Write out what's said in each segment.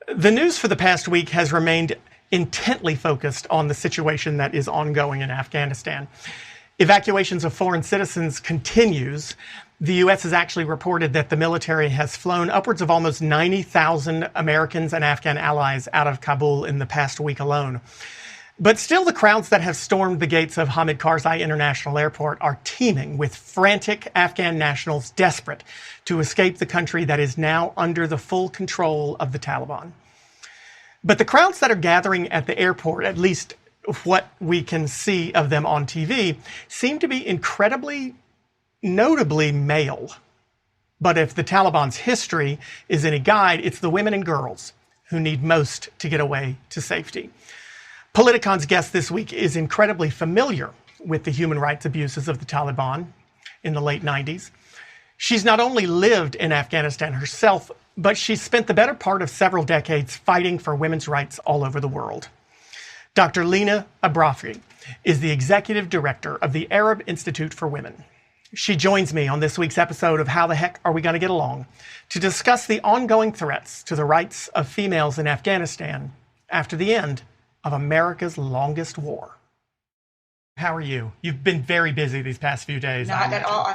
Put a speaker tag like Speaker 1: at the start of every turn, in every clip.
Speaker 1: The news for the past week has remained intently focused on the situation that is ongoing in Afghanistan. Evacuations of foreign citizens continues. The U.S. has actually reported that the military has flown upwards of almost 90,000 Americans and Afghan allies out of Kabul in the past week alone. But still, the crowds that have stormed the gates of Hamid Karzai International Airport are teeming with frantic Afghan nationals desperate to escape the country that is now under the full control of the Taliban. But the crowds that are gathering at the airport, at least what we can see of them on TV, seem to be incredibly, notably male. But if the Taliban's history is any guide, it's the women and girls who need most to get away to safety. Politicon's guest this week is incredibly familiar with the human rights abuses of the Taliban in the late 90s. She's not only lived in Afghanistan herself, but she's spent the better part of several decades fighting for women's rights all over the world. Dr. Lina AbiRafeh is the executive director of the Arab Institute for Women. She joins me on this week's episode of How the Heck Are We Going to Get Along to discuss the ongoing threats to the rights of females in Afghanistan after the end of America's longest war. How are you? You've been very busy these past few days.
Speaker 2: Not at all.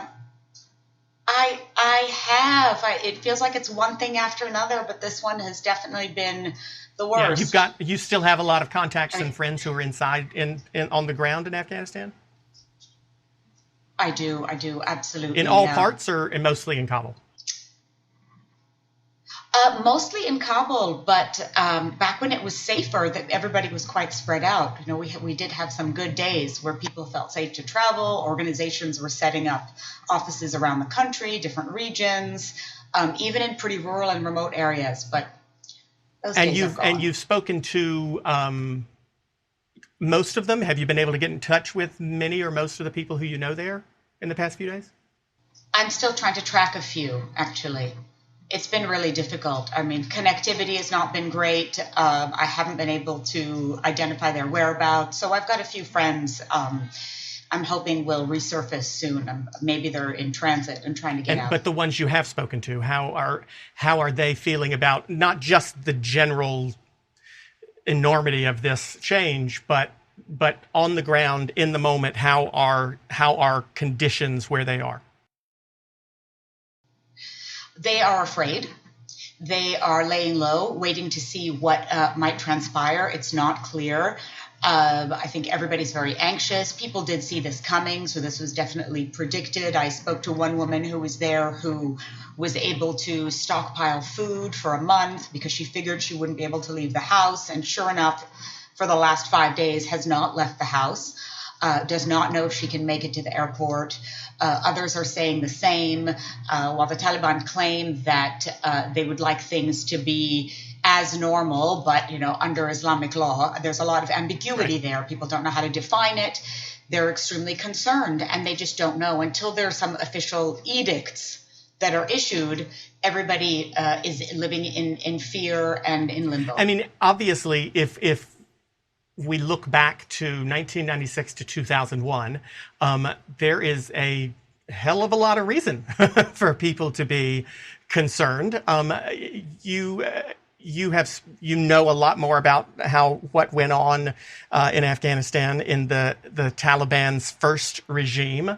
Speaker 2: I have. It feels like it's one thing after another, but this one has definitely been the worst.
Speaker 1: Yeah, you still have a lot of contacts and friends who are inside on the ground in Afghanistan?
Speaker 2: I do, absolutely.
Speaker 1: In all parts or mostly in Kabul?
Speaker 2: Mostly in Kabul, but back when it was safer, that everybody was quite spread out. You know, we did have some good days where people felt safe to travel. Organizations were setting up offices around the country, different regions, even in pretty rural and remote areas. But those days are gone.
Speaker 1: And you've spoken to most of them. Have you been able to get in touch with many or most of the people who you know there in the past few days?
Speaker 2: I'm still trying to track a few, actually. It's been really difficult. I mean, connectivity has not been great. I haven't been able to identify their whereabouts. So I've got a few friends I'm hoping will resurface soon. Maybe they're in transit and trying to get out.
Speaker 1: But the ones you have spoken to, how are they feeling about not just the general enormity of this change, but on the ground, in the moment, how are conditions where they are?
Speaker 2: They are afraid. They are laying low, waiting to see what might transpire. It's not clear. I think everybody's very anxious. People did see this coming, so this was definitely predicted. I spoke to one woman who was there who was able to stockpile food for a month because she figured she wouldn't be able to leave the house. And sure enough, for the last 5 days has not left the house. Does not know if she can make it to the airport. Others are saying the same, while the Taliban claim that they would like things to be as normal, but, you know, under Islamic law. There's a lot of ambiguity there. People don't know how to define it. They're extremely concerned, and they just don't know. Until there's some official edicts that are issued, everybody is living in fear and in limbo.
Speaker 1: I mean, obviously, if we look back to 1996 to 2001, there is a hell of a lot of reason for people to be concerned. You know a lot more about what went on in Afghanistan in the Taliban's first regime.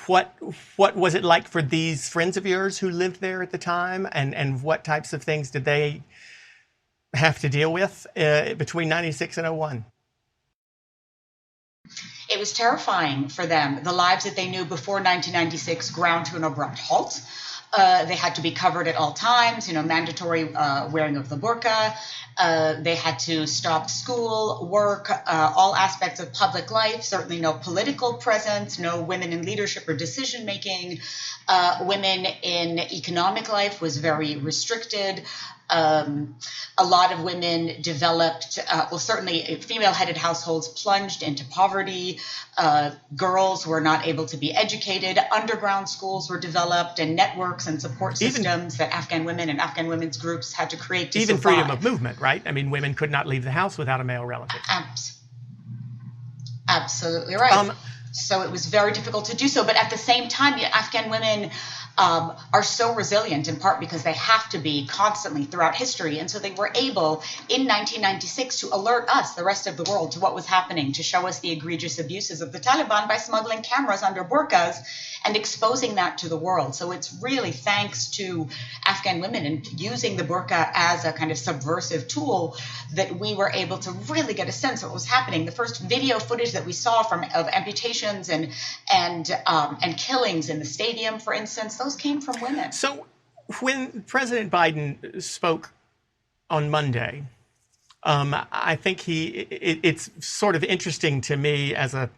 Speaker 1: What was it like for these friends of yours who lived there at the time, and what types of things did they have to deal with between 96 and 01?
Speaker 2: It was terrifying for them. The lives that they knew before 1996 ground to an abrupt halt. They had to be covered at all times, mandatory wearing of the burqa. They had to stop school, work, all aspects of public life, certainly no political presence, no women in leadership or decision making. Women in economic life was very restricted. A lot of women developed, certainly female-headed households plunged into poverty. Girls were not able to be educated. Underground schools were developed, and networks and support systems that Afghan women and Afghan women's groups had to create to
Speaker 1: even
Speaker 2: survive.
Speaker 1: Freedom of movement, right? I mean, women could not leave the house without a male relative.
Speaker 2: Absolutely right. So it was very difficult to do so. But at the same time, Afghan women are so resilient, in part because they have to be constantly throughout history. And so they were able in 1996 to alert us, the rest of the world, to what was happening, to show us the egregious abuses of the Taliban by smuggling cameras under burqas and exposing that to the world. So it's really thanks to Afghan women and using the burqa as a kind of subversive tool that we were able to really get a sense of what was happening. The first video footage that we saw of amputations and killings in the stadium, for instance, those came from women.
Speaker 1: So when President Biden spoke on Monday, I think it's sort of interesting to me as a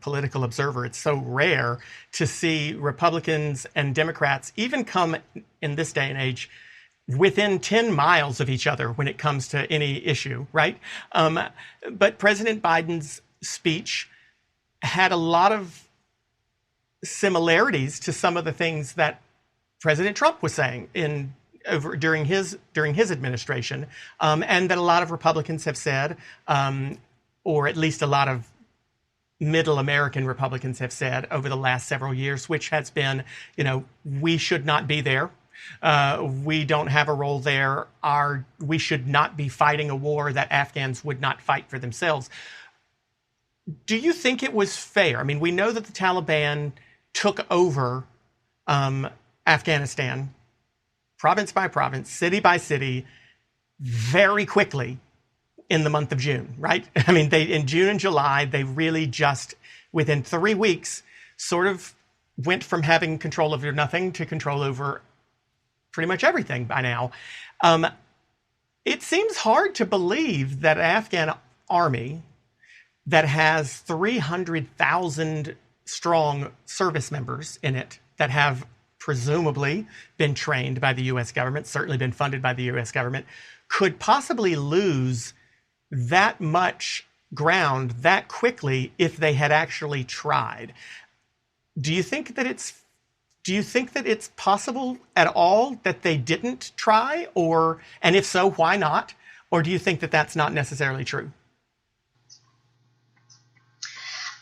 Speaker 1: political observer. It's so rare to see Republicans and Democrats even come in this day and age within 10 miles of each other when it comes to any issue, right? But President Biden's speech had a lot of similarities to some of the things that President Trump was saying during his administration, and that a lot of Republicans have said, or at least a lot of middle American Republicans have said over the last several years, which has been, we should not be there. We don't have a role there. We should not be fighting a war that Afghans would not fight for themselves. Do you think it was fair? I mean, we know that the Taliban took over Afghanistan, province by province, city by city, very quickly in the month of June, right? I mean, in June and July, they really just, within 3 weeks, sort of went from having control over nothing to control over pretty much everything by now. It seems hard to believe that an Afghan army that has 300,000 strong service members in it that have presumably been trained by the U.S. government, certainly been funded by the U.S. government, could possibly lose that much ground that quickly if they had actually tried. Do you think that it's possible at all that they didn't try, and if so, why not? Or do you think that that's not necessarily true?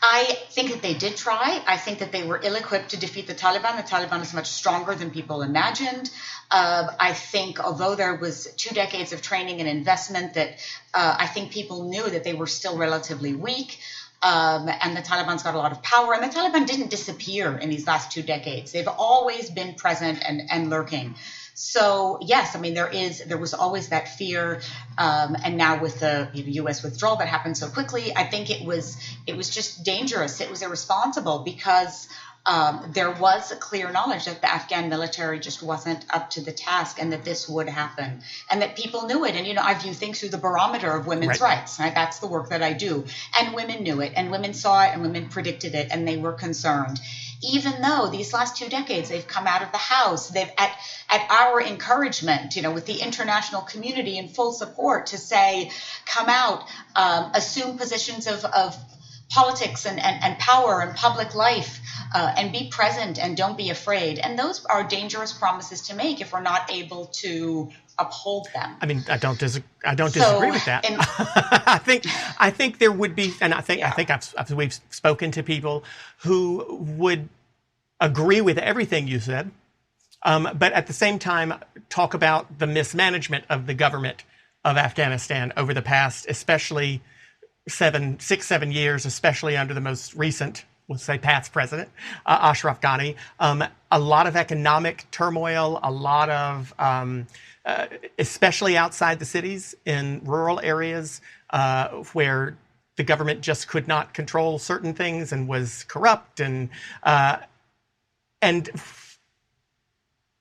Speaker 2: I think that they did try. I think that they were ill-equipped to defeat the Taliban. The Taliban is much stronger than people imagined. I think although there was 2 decades of training and investment, that I think people knew that they were still relatively weak. And the Taliban's got a lot of power. And the Taliban didn't disappear in these last 2 decades. They've always been present and lurking. So yes, I mean, there was always that fear, and now with the U.S. withdrawal that happened so quickly, I think it was just dangerous. It was irresponsible because there was a clear knowledge that the Afghan military just wasn't up to the task, and that this would happen, and that people knew it. And I view things through the barometer of women's rights. Right? That's the work that I do, and women knew it, and women saw it, and women predicted it, and they were concerned. Even though these last 2 decades they've come out of the house, they've at our encouragement, with the international community in full support to say, come out, assume positions of politics and power and public life, and be present and don't be afraid. And those are dangerous promises to make if we're not able to uphold them.
Speaker 1: I mean, I don't disagree with that. I think there would be, and I think we've spoken to people who would agree with everything you said, but at the same time talk about the mismanagement of the government of Afghanistan over the past, especially 7 years, especially under the most recent, we'll say past president, Ashraf Ghani. A lot of economic turmoil, a lot of, especially outside the cities in rural areas where the government just could not control certain things and was corrupt. And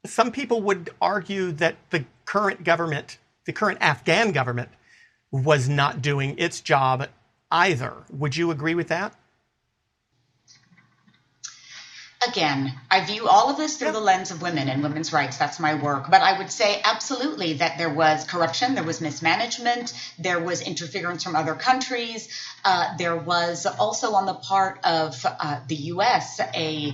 Speaker 1: some people would argue that the current government, the current Afghan government, was not doing its job either. Would you agree with that?
Speaker 2: Again, I view all of this through the lens of women and women's rights. That's my work. But I would say absolutely that there was corruption, there was mismanagement, there was interference from other countries. There was also on the part of the U.S. a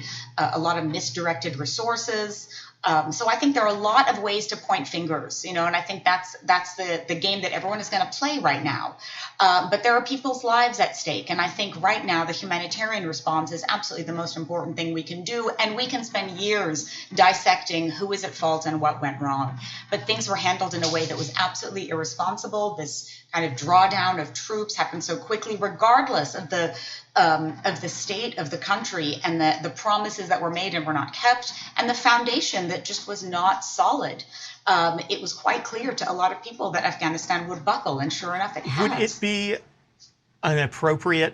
Speaker 2: lot of misdirected resources. So I think there are a lot of ways to point fingers, and I think that's the game that everyone is going to play right now. But there are people's lives at stake. And I think right now the humanitarian response is absolutely the most important thing we can do. And we can spend years dissecting who is at fault and what went wrong. But things were handled in a way that was absolutely irresponsible. This kind of drawdown of troops happened so quickly, regardless of the state of the country and the promises that were made and were not kept, and the foundation that just was not solid. It was quite clear to a lot of people that Afghanistan would buckle, and sure enough, it has.
Speaker 1: Would it be an appropriate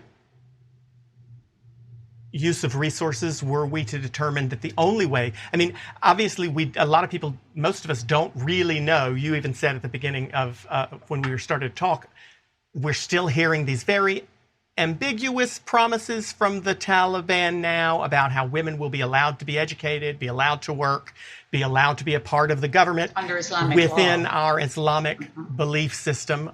Speaker 1: use of resources were we to determine that the only way, I mean, obviously a lot of people, most of us don't really know. You even said at the beginning of when we started to talk, we're still hearing these very ambiguous promises from the Taliban now about how women will be allowed to be educated, be allowed to work, be allowed to be a part of the government
Speaker 2: under Islamic
Speaker 1: within
Speaker 2: law.
Speaker 1: Our Islamic belief system.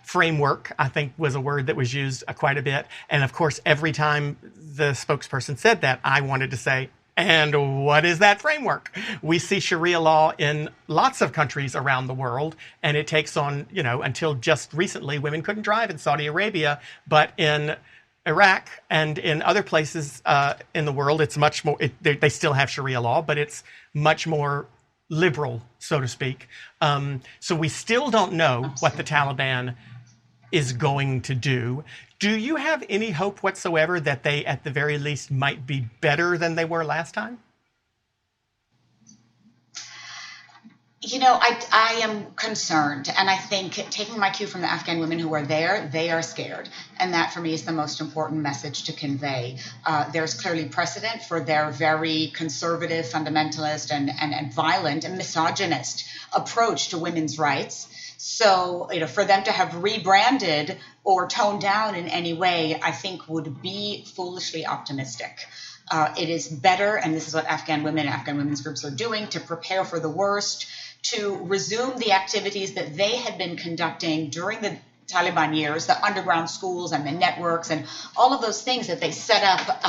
Speaker 1: Framework, I think, was a word that was used quite a bit. And of course, every time the spokesperson said that, I wanted to say, and what is that framework? We see Sharia law in lots of countries around the world, and it takes on, until just recently, women couldn't drive in Saudi Arabia, but in Iraq and in other places in the world, it's much more, they still have Sharia law, but it's much more liberal, so to speak. So we still don't know what the Taliban is going to do. Do you have any hope whatsoever that they, at the very least, might be better than they were last time?
Speaker 2: I am concerned, and I think taking my cue from the Afghan women who are there, they are scared. And that, for me, is the most important message to convey. There's clearly precedent for their very conservative, fundamentalist, and violent and misogynist approach to women's rights. So, for them to have rebranded or toned down in any way, I think would be foolishly optimistic. It is better, and this is what Afghan women and Afghan women's groups are doing, to prepare for the worst, to resume the activities that they had been conducting during the Taliban years, the underground schools and the networks and all of those things that they set up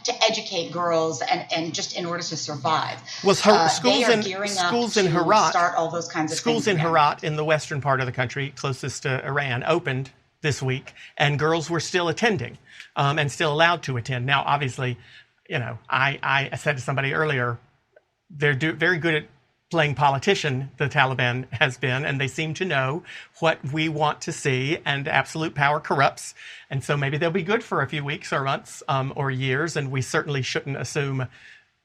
Speaker 2: to educate girls and just in order to survive.
Speaker 1: Well, schools in Herat,
Speaker 2: start all those kinds of
Speaker 1: schools
Speaker 2: things
Speaker 1: in Herat, in the western part of the country, closest to Iran, opened this week, and girls were still attending and still allowed to attend. Now, obviously, I said to somebody earlier, they're very good at playing politician, the Taliban has been, and they seem to know what we want to see, and absolute power corrupts. And so maybe they'll be good for a few weeks or months or years, and we certainly shouldn't assume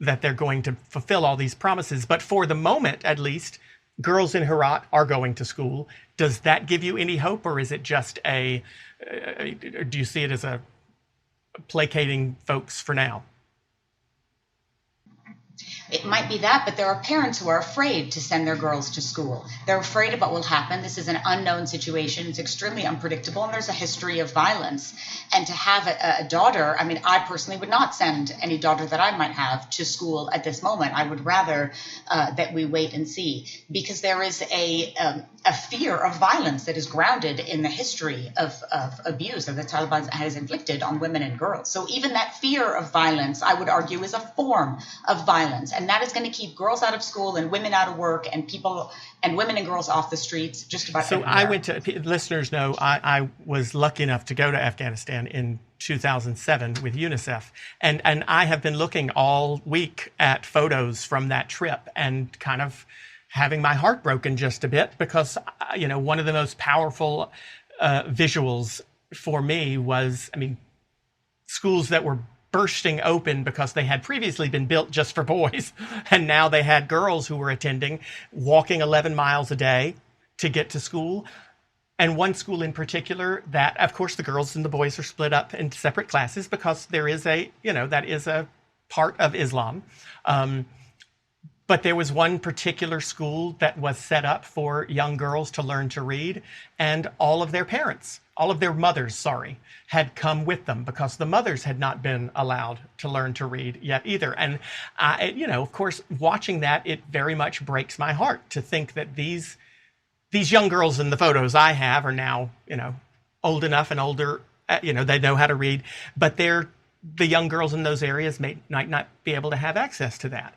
Speaker 1: that they're going to fulfill all these promises. But for the moment, at least, girls in Herat are going to school. Does that give you any hope, or is it just do you see it as a placating folks for now?
Speaker 2: It might be that, but there are parents who are afraid to send their girls to school. They're afraid of what will happen. This is an unknown situation. It's extremely unpredictable, and there's a history of violence. And to have a daughter, I mean, I personally would not send any daughter that I might have to school at this moment. I would rather that we wait and see, because there is a fear of violence that is grounded in the history of abuse that the Taliban has inflicted on women and girls. So even that fear of violence, I would argue, is a form of violence. And that is going to keep girls out of school and women out of work and people and women and girls off the streets just about everywhere.
Speaker 1: I went to, listeners know, I was lucky enough to go to Afghanistan in 2007 with UNICEF. And I have been looking all week at photos from that trip and kind of having my heart broken just a bit, because, one of the most powerful visuals for me was, schools that were bursting open because they had previously been built just for boys. And now they had girls who were attending, walking 11 miles a day to get to school. And one school in particular that, of course, the girls and the boys are split up into separate classes because there is that is a part of Islam. But there was one particular school that was set up for young girls to learn to read, and all of their mothers, had come with them because the mothers had not been allowed to learn to read yet either. And, of course, watching that, it very much breaks my heart to think that these young girls in the photos I have are now, old enough and older, they know how to read, but the young girls in those areas might not be able to have access to that.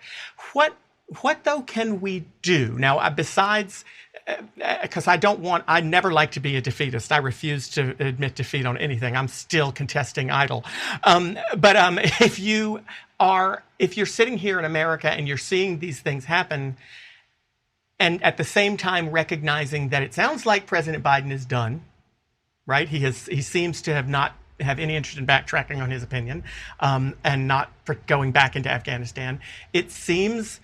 Speaker 1: What though can we do now? Besides, because I never like to be a defeatist. I refuse to admit defeat on anything. I'm still contesting idol. But if you're sitting here in America and you're seeing these things happen, and at the same time recognizing that it sounds like President Biden is done, right? He seems to not have any interest in backtracking on his opinion, and not for going back into Afghanistan. It seems,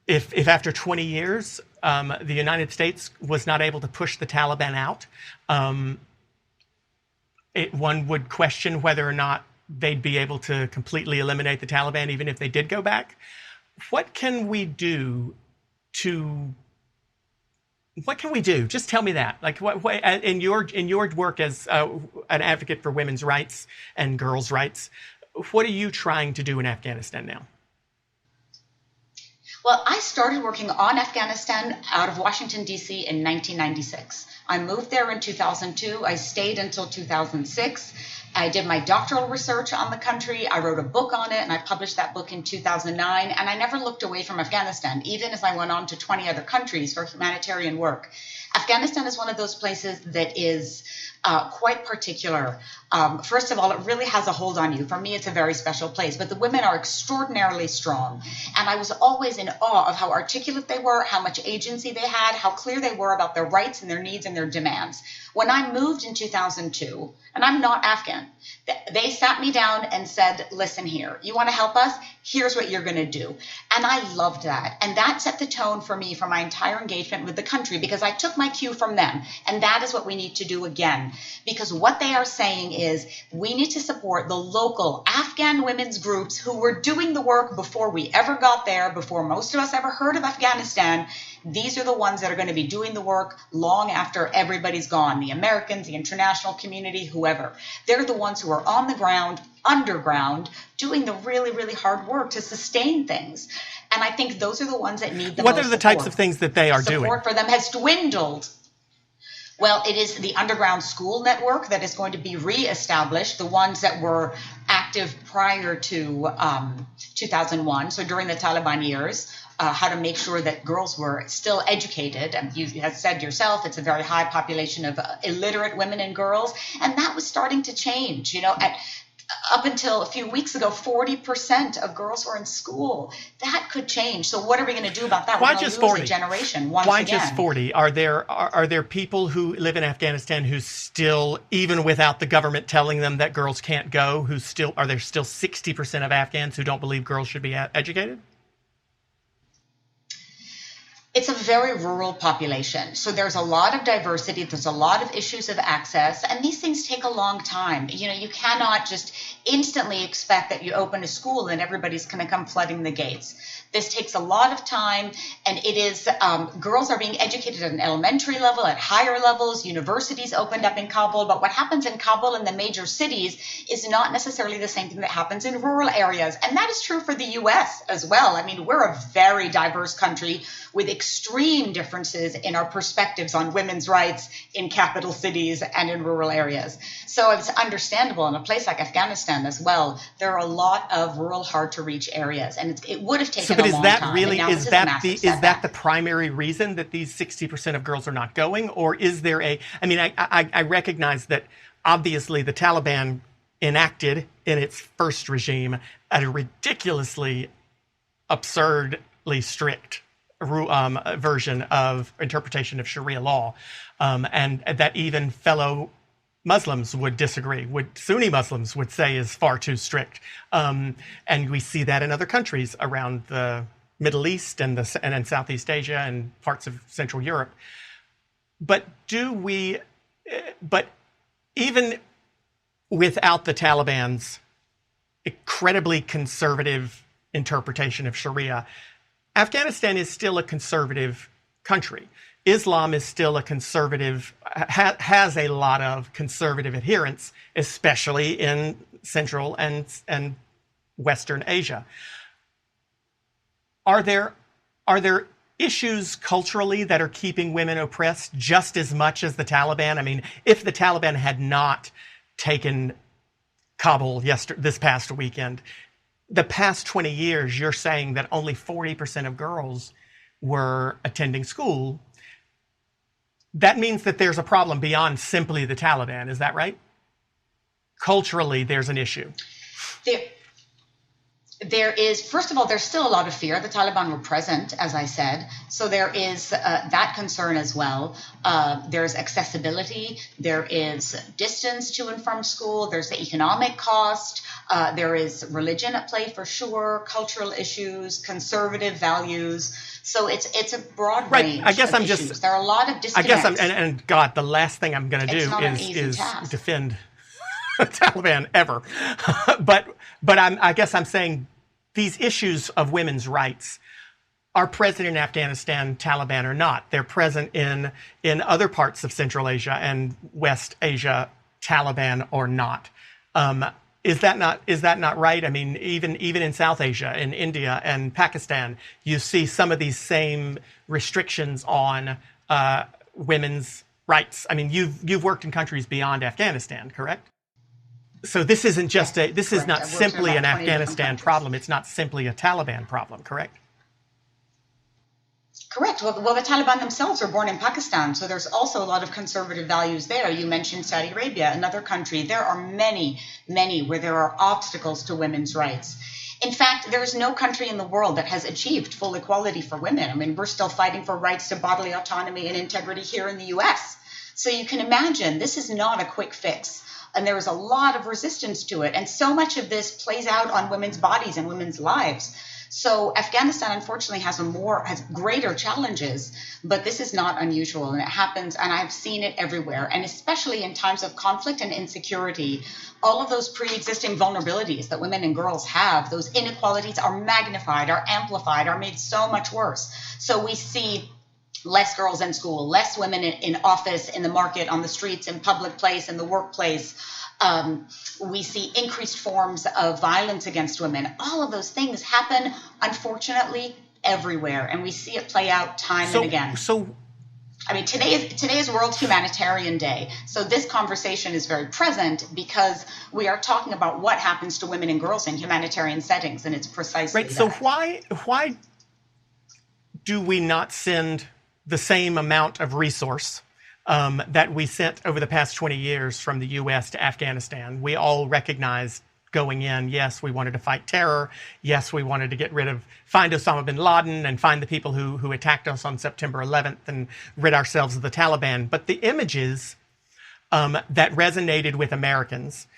Speaker 1: if after 20 years the United States was not able to push the Taliban out, one would question whether or not they'd be able to completely eliminate the Taliban even if they did go back. What can we do? Just tell me that. Like, what in your work as an advocate for women's rights and girls' rights, what are you trying to do in Afghanistan now?
Speaker 2: Well, I started working on Afghanistan out of Washington, D.C. in 1996. I moved there in 2002. I stayed until 2006. I did my doctoral research on the country. I wrote a book on it, and I published that book in 2009. And I never looked away from Afghanistan, even as I went on to 20 other countries for humanitarian work. Afghanistan is one of those places that is quite particular. First of all, it really has a hold on you. For me, it's a very special place, but the women are extraordinarily strong. And I was always in awe of how articulate they were, how much agency they had, how clear they were about their rights and their needs and their demands. When I moved in 2002, and I'm not Afghan, they sat me down and said, listen here, you want to help us? Here's what you're going to do. And I loved that. And that set the tone for me for my entire engagement with the country, because I took my cue from them. And that is what we need to do again. Because what they are saying is we need to support the local Afghan women's groups who were doing the work before we ever got there, before most of us ever heard of Afghanistan. These are the ones that are going to be doing the work long after everybody's gone, the Americans, the international community, whoever. They're the ones who are on the ground, underground, doing the really, really hard work to sustain things. And I think those are the ones that need the most
Speaker 1: What are the
Speaker 2: support.
Speaker 1: types of things that they are doing?
Speaker 2: Support for them has dwindled. Well, it is the underground school network that is going to be reestablished, the ones that were active prior to 2001, so during the Taliban years. How to make sure that girls were still educated. And you have said yourself, it's a very high population of illiterate women and girls. And that was starting to change. Up until a few weeks ago, 40% of girls were in school. That could change. So what are we going to do about that?
Speaker 1: Why
Speaker 2: We're
Speaker 1: just
Speaker 2: lose
Speaker 1: 40?
Speaker 2: A generation once
Speaker 1: Why
Speaker 2: again.
Speaker 1: just 40? Are there people who live in Afghanistan who still, even without the government telling them that girls can't go, are there still 60% of Afghans who don't believe girls should be educated?
Speaker 2: It's a very rural population, so there's a lot of diversity, there's a lot of issues of access, and these things take a long time. You cannot just instantly expect that you open a school and everybody's going to come flooding the gates. This takes a lot of time, and it is, girls are being educated at an elementary level, at higher levels, universities opened up in Kabul, but what happens in Kabul and the major cities is not necessarily the same thing that happens in rural areas, and that is true for the U.S. as well. I mean, we're a very diverse country with extreme differences in our perspectives on women's rights in capital cities and in rural areas. So it's understandable in a place like Afghanistan as well, there are a lot of rural, hard-to-reach areas, and it would have taken a long time. Is
Speaker 1: that the primary reason that these 60% of girls are not going? Or is there I recognize that obviously the Taliban enacted in its first regime a ridiculously absurdly strict version of interpretation of Sharia law, and that even fellow Muslims would disagree, Sunni Muslims would say is far too strict. And we see that in other countries around the Middle East and in Southeast Asia and parts of Central Europe. But even without the Taliban's incredibly conservative interpretation of Sharia, Afghanistan is still a conservative country. Islam is still a conservative, has a lot of conservative adherents, especially in Central and Western Asia. Are there issues culturally that are keeping women oppressed just as much as the Taliban? I mean, if the Taliban had not taken Kabul this past weekend, the past 20 years, you're saying that only 40% of girls were attending school. That means that there's a problem beyond simply the Taliban. Is that right? Culturally, there's an issue.
Speaker 2: There is, first of all, there's still a lot of fear. The Taliban were present, as I said. So there is that concern as well. There's accessibility. There is distance to and from school. There's the economic cost. There is religion at play for sure, cultural issues, conservative values. So it's a broad range of issues. There are a lot of disconnects.
Speaker 1: And God, the last thing I'm going to do is defend the Taliban ever. but I guess I'm saying these issues of women's rights are present in Afghanistan, Taliban or not. They're present in other parts of Central Asia and West Asia, Taliban or not. Is that not right? I mean, even in South Asia, in India and Pakistan, you see some of these same restrictions on women's rights. I mean, you've worked in countries beyond Afghanistan, correct? So this isn't just this is not simply an Afghanistan problem. It's not simply a Taliban problem, correct?
Speaker 2: Correct. Well, the Taliban themselves were born in Pakistan, so there's also a lot of conservative values there. You mentioned Saudi Arabia, another country. There are many, many where there are obstacles to women's rights. In fact, there is no country in the world that has achieved full equality for women. I mean, we're still fighting for rights to bodily autonomy and integrity here in the U.S. So you can imagine this is not a quick fix. And there is a lot of resistance to it. And so much of this plays out on women's bodies and women's lives. So Afghanistan, unfortunately, has greater challenges, but this is not unusual. And it happens, and I've seen it everywhere. And especially in times of conflict and insecurity, all of those pre-existing vulnerabilities that women and girls have, those inequalities are magnified, are amplified, are made so much worse. So we see less girls in school, less women in office, in the market, on the streets, in public place, in the workplace. We see increased forms of violence against women. All of those things happen, unfortunately, everywhere. And we see it play out time and again. I mean, today is World Humanitarian Day. So this conversation is very present because we are talking about what happens to women and girls in humanitarian settings. And it's precisely that.
Speaker 1: So why do we not send the same amount of resource that we sent over the past 20 years from the U.S. to Afghanistan? We all recognized going in, yes, we wanted to fight terror. Yes, we wanted to find Osama bin Laden and find the people who attacked us on September 11th and rid ourselves of the Taliban. But the images that resonated with Americans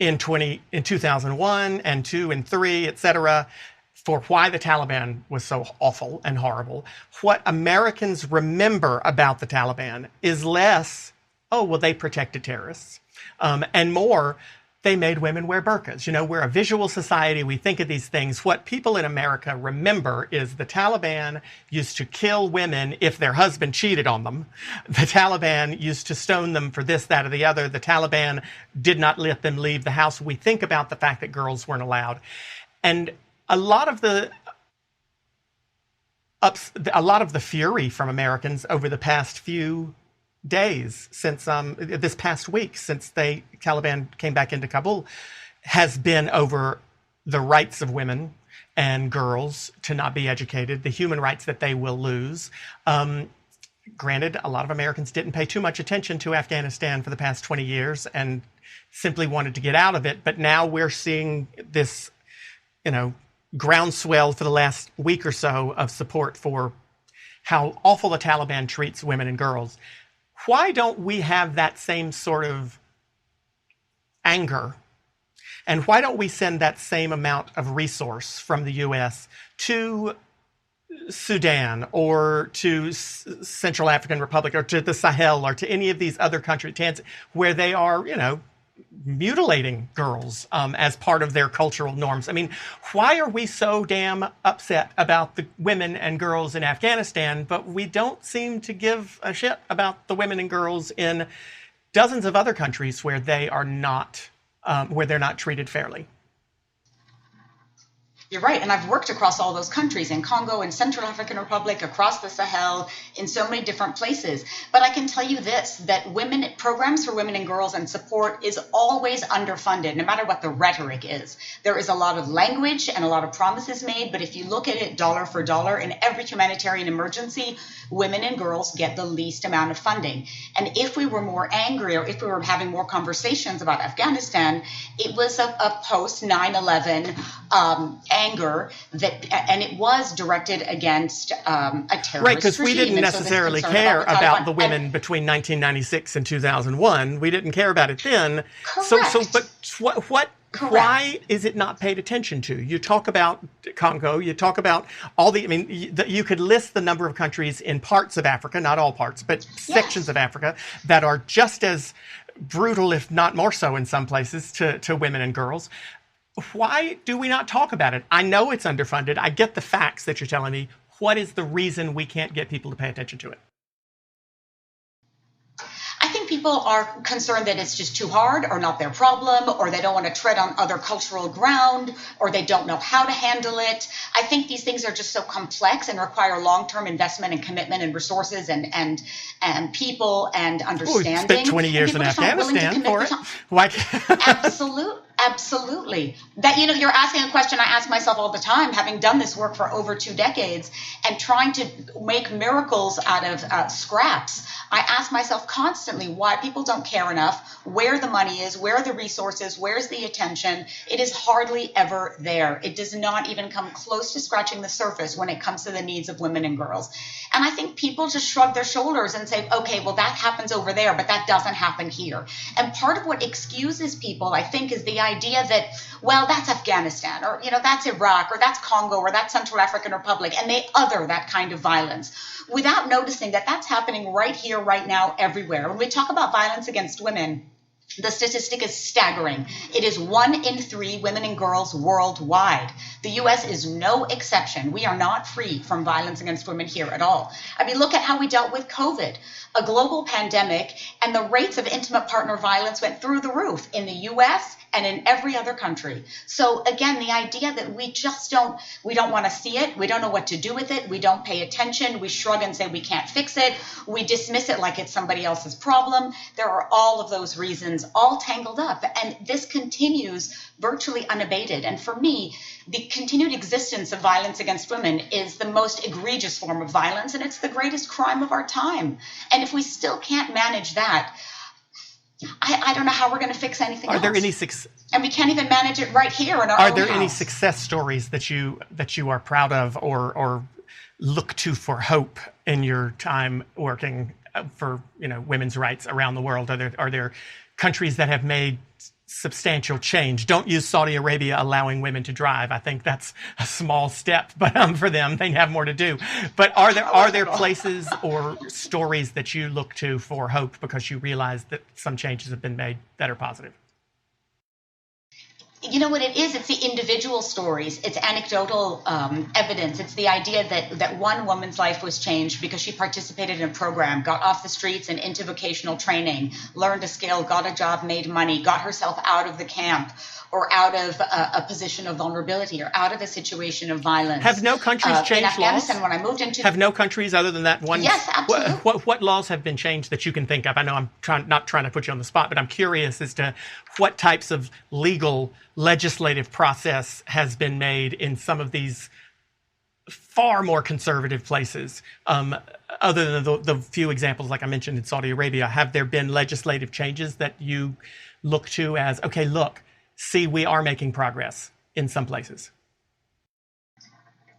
Speaker 1: in 2001 and 2 and 3, et cetera, for why the Taliban was so awful and horrible. What Americans remember about the Taliban is less, oh, well, they protected terrorists, and more, they made women wear burqas. You know, we're a visual society. We think of these things. What people in America remember is the Taliban used to kill women if their husband cheated on them. The Taliban used to stone them for this, that, or the other. The Taliban did not let them leave the house. We think about the fact that girls weren't allowed. And a lot of the fury from Americans over the past few days, since this past week, since the Taliban came back into Kabul, has been over the rights of women and girls to not be educated, the human rights that they will lose. Granted, a lot of Americans didn't pay too much attention to Afghanistan for the past 20 years and simply wanted to get out of it. But now we're seeing this, groundswell for the last week or so of support for how awful the Taliban treats women and girls. Why don't we have that same sort of anger? And why don't we send that same amount of resource from the U.S. to Sudan or to Central African Republic or to the Sahel or to any of these other countries where they are, mutilating girls as part of their cultural norms? I mean, why are we so damn upset about the women and girls in Afghanistan, but we don't seem to give a shit about the women and girls in dozens of other countries where they are not, where they're not treated fairly?
Speaker 2: You're right. And I've worked across all those countries, in Congo, in Central African Republic, across the Sahel, in so many different places. But I can tell you this, that programs for women and girls and support is always underfunded, no matter what the rhetoric is. There is a lot of language and a lot of promises made, but if you look at it dollar for dollar, in every humanitarian emergency, women and girls get the least amount of funding. And if we were more angry, or if we were having more conversations about Afghanistan, it was a post 9/11 anger and it was directed against a terrorist
Speaker 1: right, because we
Speaker 2: regime.
Speaker 1: didn't necessarily care about the women between 1996 and 2001. We didn't care about it then.
Speaker 2: Correct.
Speaker 1: But what?
Speaker 2: Correct.
Speaker 1: Why is it not paid attention to? You talk about Congo, you talk about you could list the number of countries in parts of Africa, not all parts, but sections of Africa that are just as brutal, if not more so in some places, to women and girls. Why do we not talk about it? I know it's underfunded. I get the facts that you're telling me. What is the reason we can't get people to pay attention to it?
Speaker 2: I think people are concerned that it's just too hard, or not their problem, or they don't want to tread on other cultural ground, or they don't know how to handle it. I think these things are just so complex and require long-term investment and commitment and resources and people and understanding.
Speaker 1: We spent 20 years in Afghanistan for it. Why?
Speaker 2: Absolutely. That, you're asking a question I ask myself all the time, having done this work for over 2 decades and trying to make miracles out of scraps. I ask myself constantly why people don't care enough, where the money is, where are the resources, where's the attention. It is hardly ever there. It does not even come close to scratching the surface when it comes to the needs of women and girls. And I think people just shrug their shoulders and say, okay, well, that happens over there, but that doesn't happen here. And part of what excuses people, I think, is the idea that, well, that's Afghanistan, or, that's Iraq, or that's Congo, or that's Central African Republic, and they other that kind of violence, without noticing that that's happening right here, right now, everywhere. When we talk about violence against women, the statistic is staggering. It is 1 in 3 women and girls worldwide. The U.S. is no exception. We are not free from violence against women here at all. I mean, look at how we dealt with COVID, a global pandemic, and the rates of intimate partner violence went through the roof in the U.S. and in every other country. So again, the idea that we don't want to see it, we don't know what to do with it, we don't pay attention, we shrug and say we can't fix it, we dismiss it like it's somebody else's problem. There are all of those reasons all tangled up, and this continues virtually unabated. And for me, the continued existence of violence against women is the most egregious form of violence, and it's the greatest crime of our time. And if we still can't manage that, I don't know how we're going to fix anything else.
Speaker 1: Are there any
Speaker 2: and we can't even manage it right here in our
Speaker 1: Are
Speaker 2: own
Speaker 1: there
Speaker 2: house.
Speaker 1: any success stories that you are proud of or look to for hope in your time working for women's rights around the world? Are there countries that have made substantial change? Don't use Saudi Arabia allowing women to drive. I think that's a small step, but for them, they have more to do. But are there places or stories that you look to for hope because you realize that some changes have been made that are positive?
Speaker 2: You know what it is? It's the individual stories. It's anecdotal evidence. It's the idea that one woman's life was changed because she participated in a program, got off the streets and into vocational training, learned a skill, got a job, made money, got herself out of the camp or out of a position of vulnerability or out of a situation of violence.
Speaker 1: Have no countries changed
Speaker 2: in Afghanistan,
Speaker 1: laws?
Speaker 2: When I moved into
Speaker 1: Have no countries other than that one?
Speaker 2: Yes, absolutely.
Speaker 1: What laws have been changed that you can think of? I know I'm not trying to put you on the spot, but I'm curious as to what types of legislative process has been made in some of these far more conservative places. Other than the few examples, like I mentioned in Saudi Arabia, have there been legislative changes that you look to as, okay, look, see, we are making progress in some places?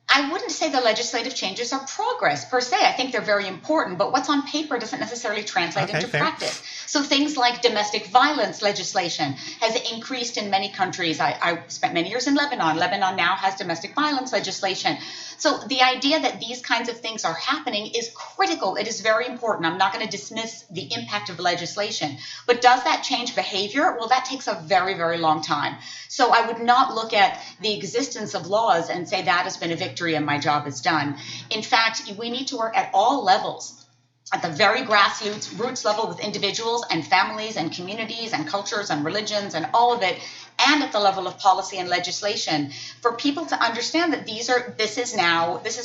Speaker 2: I wouldn't say the legislative changes are progress per se. I think they're very important, but what's on paper doesn't necessarily translate into practice. So things like domestic violence legislation has increased in many countries. I spent many years in Lebanon. Lebanon now has domestic violence legislation. So the idea that these kinds of things are happening is critical. It is very important. I'm not going to dismiss the impact of legislation. But does that change behavior? Well, that takes a very, very long time. So I would not look at the existence of laws and say that has been a victory and my job is done. In fact, we need to work at all levels at the very grassroots roots level with individuals and families and communities and cultures and religions and all of it, and at the level of policy and legislation, for people to understand that this is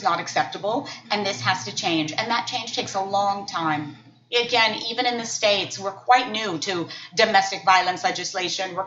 Speaker 2: not acceptable and this has to change. And that change takes a long time. Again, even in the States, we're quite new to domestic violence legislation.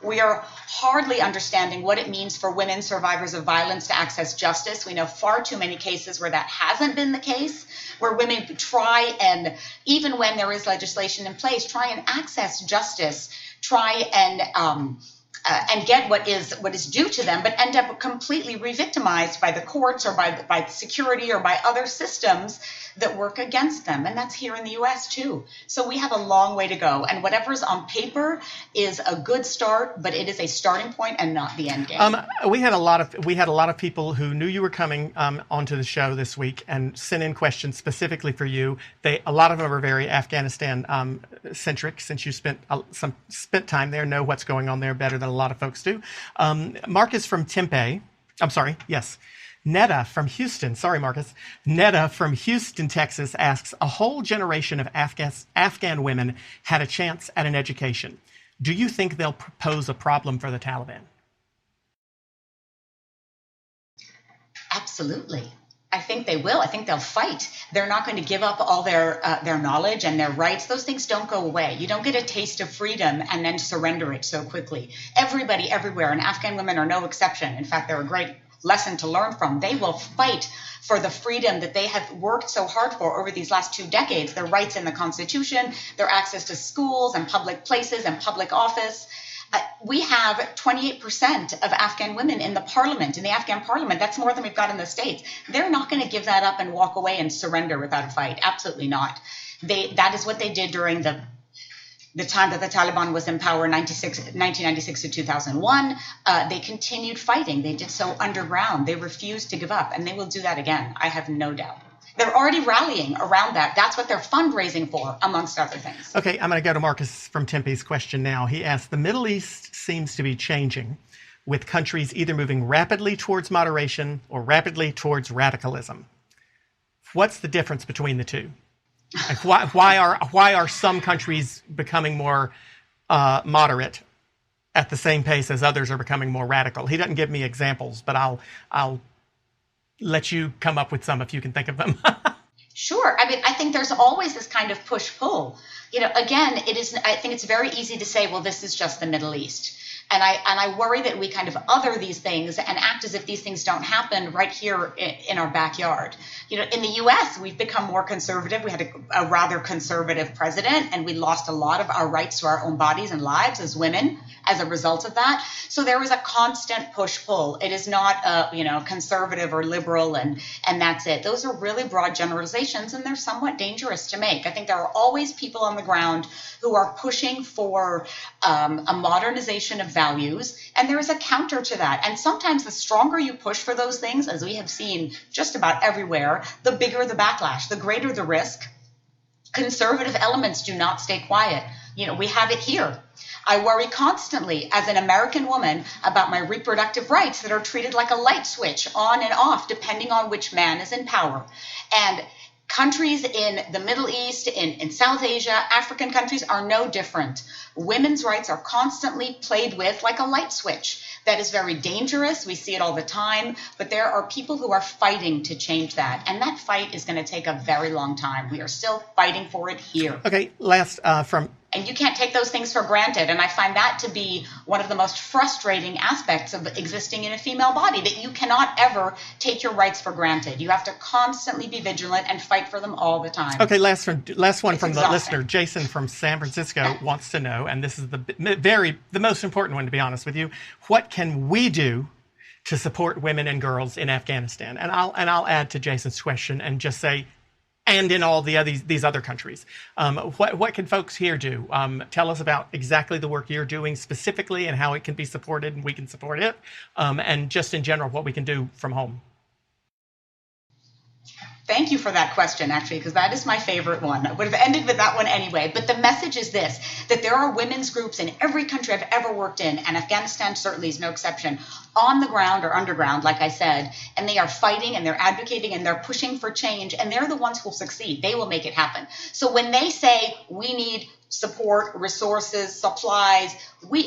Speaker 2: We are hardly understanding what it means for women survivors of violence to access justice. We know far too many cases where that hasn't been the case, where women try and, even when there is legislation in place, try and access justice, try and get what is due to them, but end up completely re-victimized by the courts or by security or by other systems that work against them. And that's here in the US too. So we have a long way to go. And whatever's on paper is a good start, but it is a starting point and not the end game.
Speaker 1: We had a lot of people who knew you were coming onto the show this week and sent in questions specifically for you. A lot of them are very Afghanistan centric, since you spent time there, know what's going on there better than a lot of folks do. Marcus from Tempe, I'm sorry, yes. Netta from Houston, sorry, Marcus. Netta from Houston, Texas asks, a whole generation of Afghan women had a chance at an education. Do you think they'll pose a problem for the Taliban?
Speaker 2: Absolutely. I think they will. I think they'll fight. They're not going to give up all their knowledge and their rights. Those things don't go away. You don't get a taste of freedom and then surrender it so quickly. Everybody, everywhere, and Afghan women are no exception. In fact, they're a great lesson to learn from. They will fight for the freedom that they have worked so hard for over these last 2 decades, their rights in the Constitution, their access to schools and public places and public office. We have 28% of Afghan women in the parliament, in the Afghan parliament. That's more than we've got in the States. They're not going to give that up and walk away and surrender without a fight. Absolutely not. That is what they did during the time that the Taliban was in power, 1996 to 2001. They continued fighting. They did so underground. They refused to give up, and they will do that again. I have no doubt. They're already rallying around that. That's what they're fundraising for, amongst other things.
Speaker 1: Okay, I'm going to go to Marcus from Tempe's question now. He asked, the Middle East seems to be changing, with countries either moving rapidly towards moderation or rapidly towards radicalism. What's the difference between the two? Like why are some countries becoming more moderate at the same pace as others are becoming more radical? He doesn't give me examples, but I'll let you come up with some if you can think of them.
Speaker 2: Sure. I mean, I think there's always this kind of push-pull. Again, I think it's very easy to say, well, this is just the Middle East. And I worry that we kind of other these things and act as if these things don't happen right here in our backyard. In the U.S., we've become more conservative. We had a rather conservative president, and we lost a lot of our rights to our own bodies and lives as women as a result of that. So there was a constant push-pull. It is not, conservative or liberal, and that's it. Those are really broad generalizations, and they're somewhat dangerous to make. I think there are always people on the ground who are pushing for a modernization of values, and there is a counter to that. And sometimes the stronger you push for those things, as we have seen just about everywhere, the bigger the backlash, the greater the risk. Conservative elements do not stay quiet. We have it here. I worry constantly as an American woman about my reproductive rights that are treated like a light switch on and off depending on which man is in power. And countries in the Middle East, in South Asia, African countries are no different. Women's rights are constantly played with like a light switch. That is very dangerous. We see it all the time. But there are people who are fighting to change that. And that fight is going to take a very long time. We are still fighting for it here.
Speaker 1: Okay, last from...
Speaker 2: And you can't take those things for granted. And I find that to be one of the most frustrating aspects of existing in a female body, that you cannot ever take your rights for granted. You have to constantly be vigilant and fight for them all the time.
Speaker 1: Okay, last one from the listener. Jason from San Francisco wants to know, and this is the most important one, to be honest with you. What can we do to support women and girls in Afghanistan? And I'll add to Jason's question and just say, and in all these other countries. What can folks here do? Tell us about exactly the work you're doing specifically and how it can be supported and we can support it, and just in general what we can do from home.
Speaker 2: Thank you for that question, actually, because that is my favorite one. I would have ended with that one anyway. But the message is this, that there are women's groups in every country I've ever worked in, and Afghanistan certainly is no exception, on the ground or underground, like I said, and they are fighting and they're advocating and they're pushing for change, and they're the ones who will succeed. They will make it happen. So when they say we need support, resources, supplies,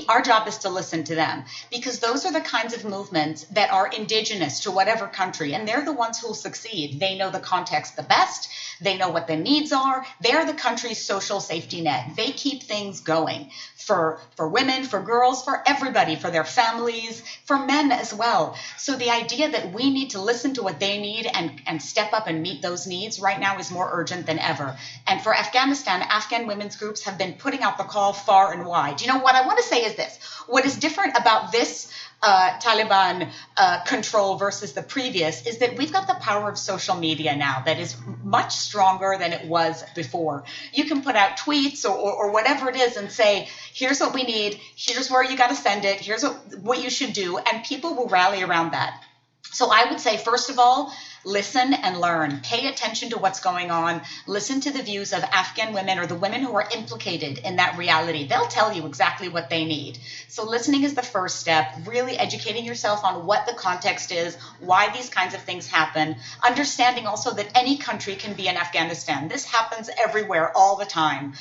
Speaker 2: our job is to listen to them, because those are the kinds of movements that are indigenous to whatever country, and they're the ones who will succeed. They know the context the best. They know what the needs are. They're the country's social safety net. They keep things going for women, for girls, for everybody, for their families, for men as well. So the idea that we need to listen to what they need and step up and meet those needs right now is more urgent than ever. And for Afghanistan, Afghan women's groups have been putting out the call far and wide. You know, what I want to say is this. What is different about this Taliban control versus the previous is that we've got the power of social media now that is much stronger than it was before. You can put out tweets or whatever it is and say, here's what we need, here's where you got to send it, here's what you should do, and people will rally around that. So I would say, first of all, listen and learn. Pay attention to what's going on. Listen to the views of Afghan women or the women who are implicated in that reality. They'll tell you exactly what they need. So listening is the first step, really educating yourself on what the context is, why these kinds of things happen, understanding also that any country can be in Afghanistan. This happens everywhere all the time.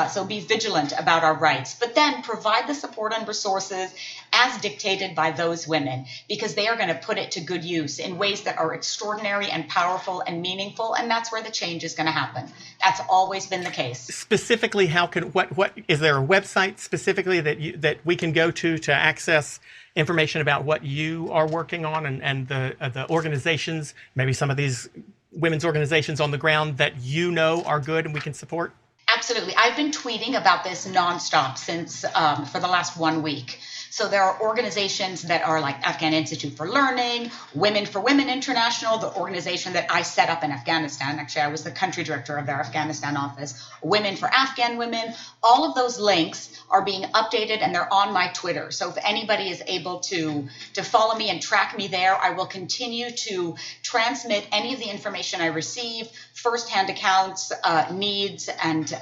Speaker 2: So be vigilant about our rights, but then provide the support and resources as dictated by those women, because they are going to put it to good use in ways that are extraordinary and powerful and meaningful, and that's where the change is going to happen. That's always been the case.
Speaker 1: Specifically, what is there a website specifically that we can go to access information about what you are working on and the organizations, maybe some of these women's organizations on the ground that you know are good and we can support?
Speaker 2: Absolutely. I've been tweeting about this nonstop since for the last 1 week. So there are organizations that are like Afghan Institute for Learning, Women for Women International, the organization that I set up in Afghanistan. Actually, I was the country director of their Afghanistan office. Women for Afghan Women. All of those links are being updated and they're on my Twitter. So if anybody is able to follow me and track me there, I will continue to transmit any of the information I receive, firsthand accounts, needs, and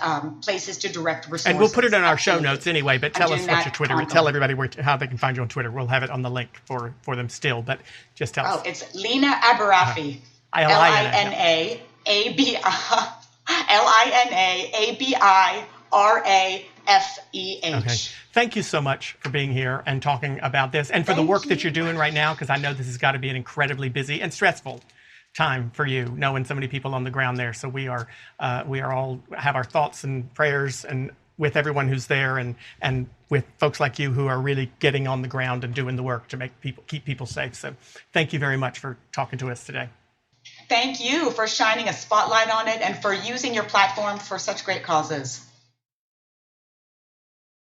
Speaker 2: places to direct resources.
Speaker 1: And we'll put it in our show
Speaker 2: Absolutely.
Speaker 1: notes anyway, but tell us what your Twitter is. Tell everybody how they can find you on Twitter. We'll have it on the link for them still, but just tell us.
Speaker 2: Oh, it's Lina AbiRafeh. LINA ABIRAFEH.
Speaker 1: Okay. Thank you so much for being here and talking about this and for the work that you're doing right now, because I know this has got to be an incredibly busy and stressful time for you, knowing so many people on the ground there. So we are all have our thoughts and prayers and with everyone who's there and with folks like you who are really getting on the ground and doing the work to keep people safe. So thank you very much for talking to us today.
Speaker 2: Thank you for shining a spotlight on it and for using your platform for such great causes.